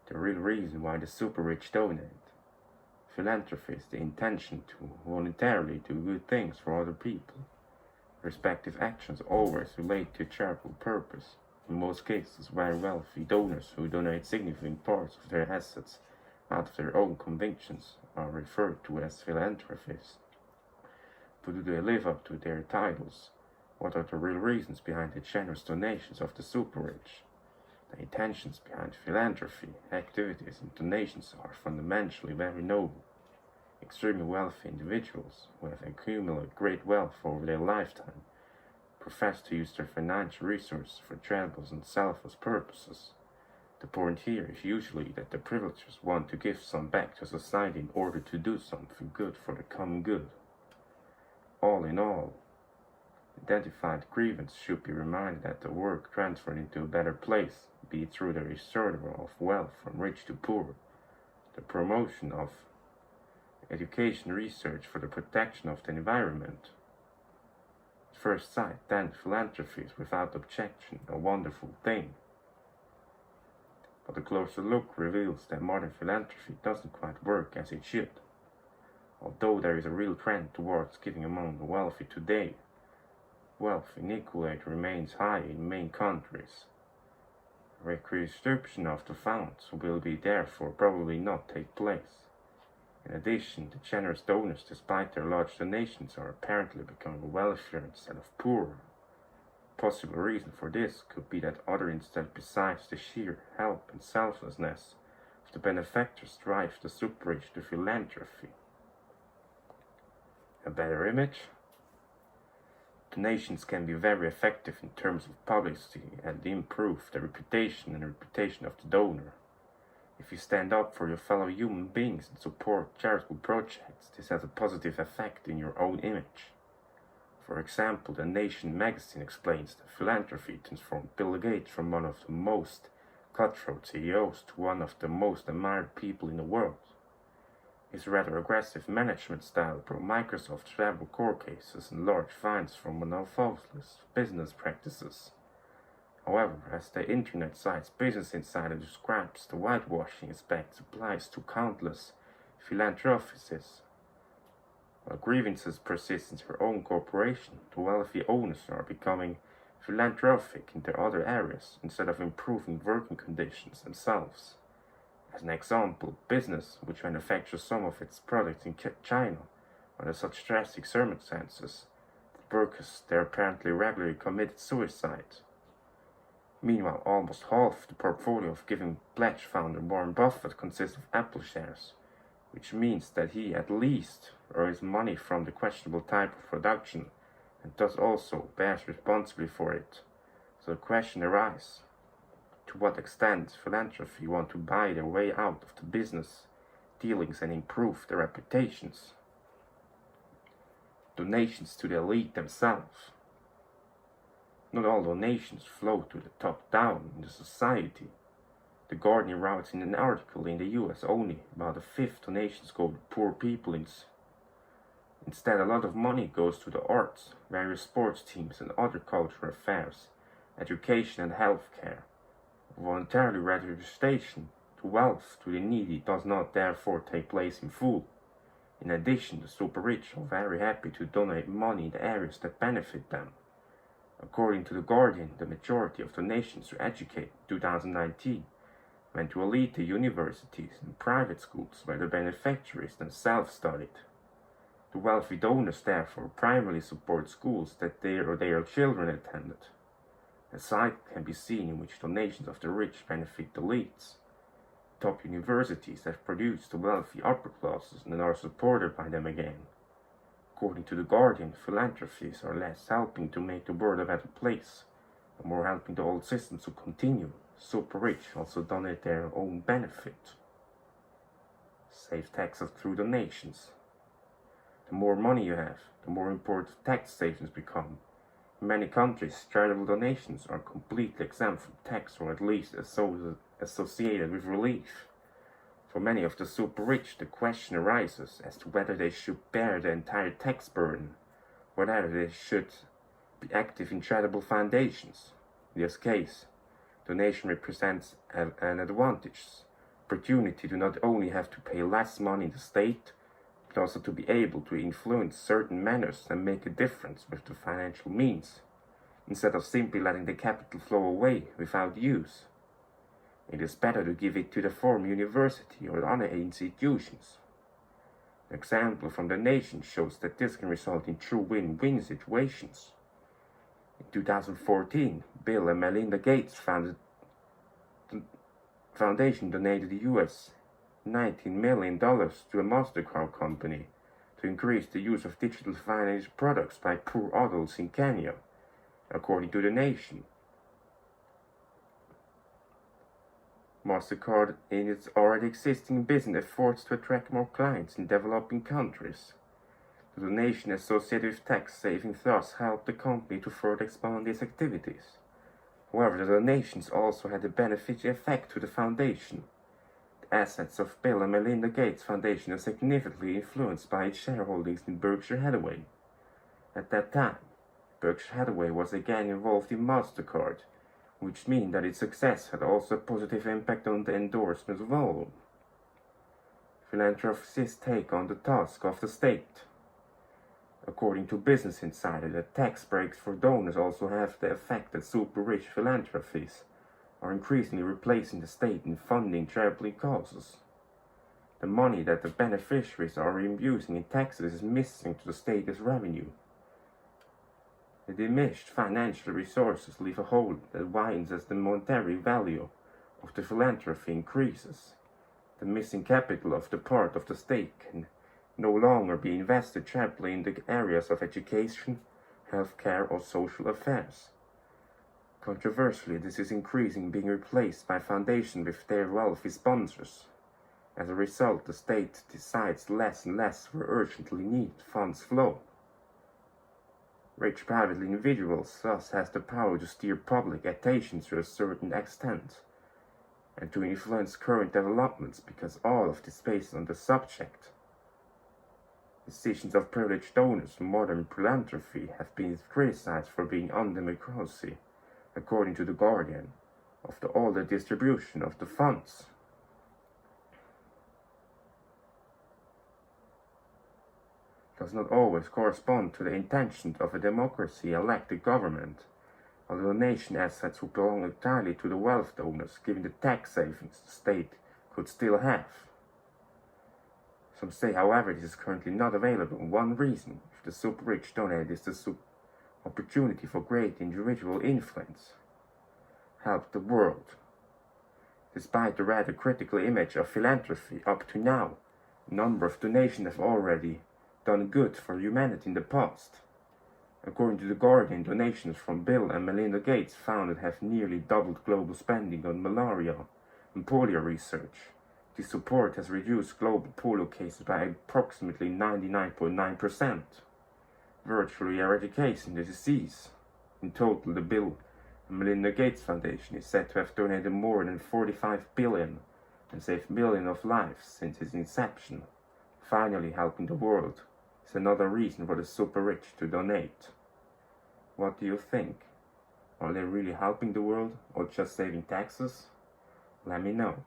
the real reason why the super rich donate. Philanthropy is the intention to voluntarily do good things for other people. Respective actions always relate to a charitable purpose. In most cases, very wealthy donors who donate significant parts of their assets out of their own convictions are referred to as philanthropists. But do they live up to their titles? What are the real reasons behind the generous donations of the super rich? The intentions behind philanthropy, activities, and donations are fundamentally very noble. Extremely wealthy individuals who have accumulated great wealth over their lifetime profess to use their financial resources for charitable and selfless purposes. The point here is usually that the privileged want to give some back to society in order to do something good for the common good. All in all, identified grievance should be reminded that the work transferred into a better place, be it through the restoration of wealth from rich to poor, the promotion of education research for the protection of the environment. At first sight, then, philanthropy is without objection a wonderful thing. But a closer look reveals that modern philanthropy doesn't quite work as it should. Although there is a real trend towards giving among the wealthy today, wealth inequality remains high in many countries. Redistribution of the funds will therefore probably not take place. In addition, the generous donors, despite their large donations, are apparently becoming wealthier instead of poorer. A possible reason for this could be that besides the sheer help and selflessness of the benefactors drive the super rich to philanthropy. A better image? Donations can be very effective in terms of publicity and improve the reputation of the donor. If you stand up for your fellow human beings and support charitable projects, this has a positive effect in your own image. For example, The Nation magazine explains that philanthropy transformed Bill Gates from one of the most cutthroat CEOs to one of the most admired people in the world. His rather aggressive management style brought Microsoft several court cases and large fines for monopolist business practices. However, as the internet site's Business Insider describes, the whitewashing aspect applies to countless philanthropists. While grievances persist in their own corporation, the wealthy owners are becoming philanthropic in their other areas instead of improving working conditions themselves. As an example, business which manufactures some of its products in China under such drastic circumstances that workers there apparently regularly committed suicide. Meanwhile, almost half the portfolio of Giving Pledge founder Warren Buffett consists of Apple shares, which means that he at least earns money from the questionable type of production and thus also bears responsibility for it. So the question arises, to what extent philanthropy want to buy their way out of the business dealings and improve their reputations? Donations to the elite themselves. Not all donations flow to the top down in the society. The Guardian writes in an article in the US only about a fifth donations go to poor people. Instead, a lot of money goes to the arts, various sports teams and other cultural affairs, education and healthcare. Voluntarily registration to wealth to the needy does not therefore take place in full. In addition, the super rich are very happy to donate money in the areas that benefit them. According to The Guardian, the majority of donations to educate in 2019 went to elite universities and private schools where the benefactors themselves studied. The wealthy donors therefore primarily support schools that their children attended. A site can be seen in which donations of the rich benefit the elites. Top universities have produced the wealthy upper classes and are supported by them again. According to The Guardian, philanthropies are less helping to make the world a better place, and more helping the old systems to continue. Super rich also donate their own benefit. Save taxes through donations. The more money you have, the more important tax savings become. In many countries, charitable donations are completely exempt from tax or at least associated with relief. For many of the super rich, the question arises as to whether they should bear the entire tax burden, or whether they should be active in charitable foundations. In this case, donation represents an advantage, opportunity to not only have to pay less money in the state, but also to be able to influence certain manners and make a difference with the financial means, instead of simply letting the capital flow away without use. It is better to give it to the foreign university or other institutions. An example from the nation shows that this can result in true win-win situations. In 2014, Bill and Melinda Gates Foundation donated the US $19 million to a MasterCard company to increase the use of digital finance products by poor adults in Kenya, according to the nation. MasterCard, in its already existing business efforts to attract more clients in developing countries. The donation associated with tax savings thus helped the company to further expand its activities. However, the donations also had a beneficial effect to the foundation. The assets of Bill and Melinda Gates Foundation are significantly influenced by its shareholdings in Berkshire Hathaway. At that time, Berkshire Hathaway was again involved in MasterCard, which means that its success had also a positive impact on the endorsements volume. Philanthropists take on the task of the state. According to Business Insider, the tax breaks for donors also have the effect that super-rich philanthropists are increasingly replacing the state in funding charitable causes. The money that the beneficiaries are reimbursing in taxes is missing to the state as revenue. The diminished financial resources leave a hole that widens as the monetary value of the philanthropy increases. The missing capital of the part of the state can no longer be invested charitably in the areas of education, healthcare, or social affairs. Controversially, this is increasingly being replaced by foundations with their wealthy sponsors. As a result, the state decides less and less where urgently needed funds flow. Rich private individuals thus has the power to steer public attention to a certain extent, and to influence current developments because all of this is based on the subject. Decisions of privileged donors in modern philanthropy have been criticized for being undemocratic, according to The Guardian, of all the distribution of the funds. Does not always correspond to the intentions of a democracy-elected government, although donation assets would belong entirely to the wealth donors, given the tax savings the state could still have. Some say, however, this is currently not available. One reason, if the super-rich donate, is the opportunity for great individual influence. Help the world. Despite the rather critical image of philanthropy up to now, a number of donations have already done good for humanity in the past. According to The Guardian, donations from Bill and Melinda Gates Foundation have nearly doubled global spending on malaria and polio research. This support has reduced global polio cases by approximately 99.9%, virtually eradicating the disease. In total, the Bill and Melinda Gates Foundation is said to have donated more than $45 billion and saved millions of lives since its inception. Finally, helping the world is another reason for the super-rich to donate. What do you think? Are they really helping the world or just saving taxes? Let me know.